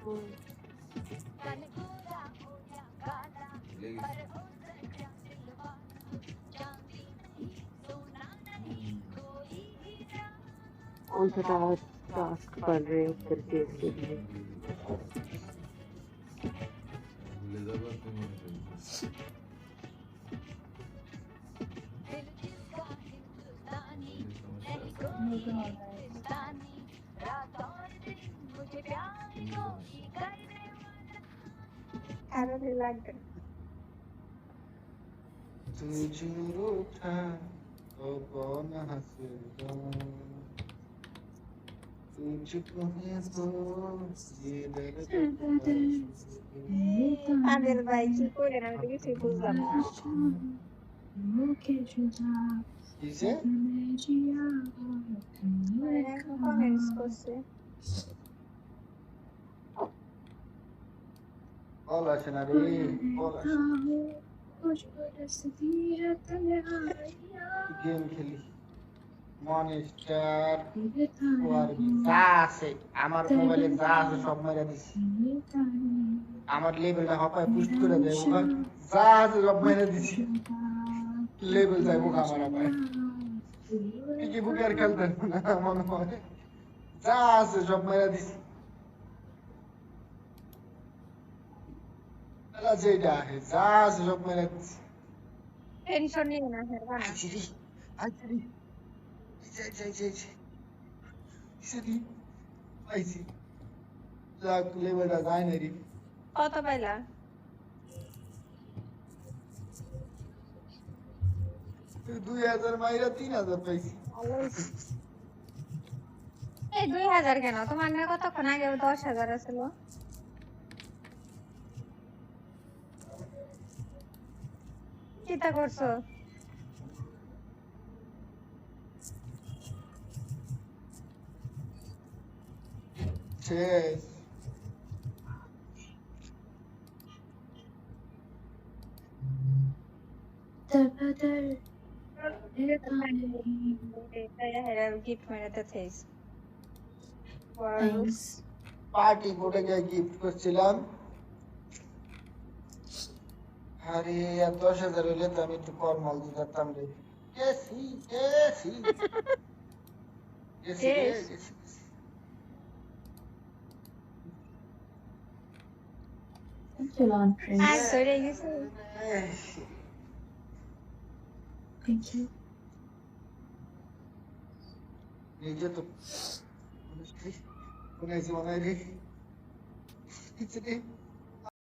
कौन सा टास्क कर रहे हो करके इसके लिए तुझे रूठा तो कौन हंसेगा तुझको है तो ये दर्द কাদের ভাই কি করে আমি তো কিছুই বুঝলাম না কিসে কমেন্টস করছে কল আসে না রে কল আসে গেম খেলি মনস্টার যা আছে আমার মোবাইলে যা আছে সব মেরে দিছি আমার লেভেলটা হপায় পুশ করে দেয় ওখানে যা আছে সব মেরে দিছি লেভেল যায় বোকা আমার হপায় কি বুকে আর খেলতেন না মনে হয় যা আছে সব মেরে দিছি যেটা আছে যা আছে সব মেরে দিছি টেনশন নিও না হেরবা না আইছি সেটি পাইছি যাক লেভেলটা যায় না রে কত পাইলা 2000 মাইরা 3000 পাইছি এই 2000 কেন তোমার না কতক্ষণ আগে 10000 ছিল কিটা করছো শেষ গিফট মেরাতে থেইস পার্টি কোডে গিয়ে গিফট করছিলাম আরে 10,000 হইলে তো আমি একটু ফর্মাল দিতাম রে গেছি আর সরে গেছে Thank you. নিজে তো কোন এসে মনে হয় রে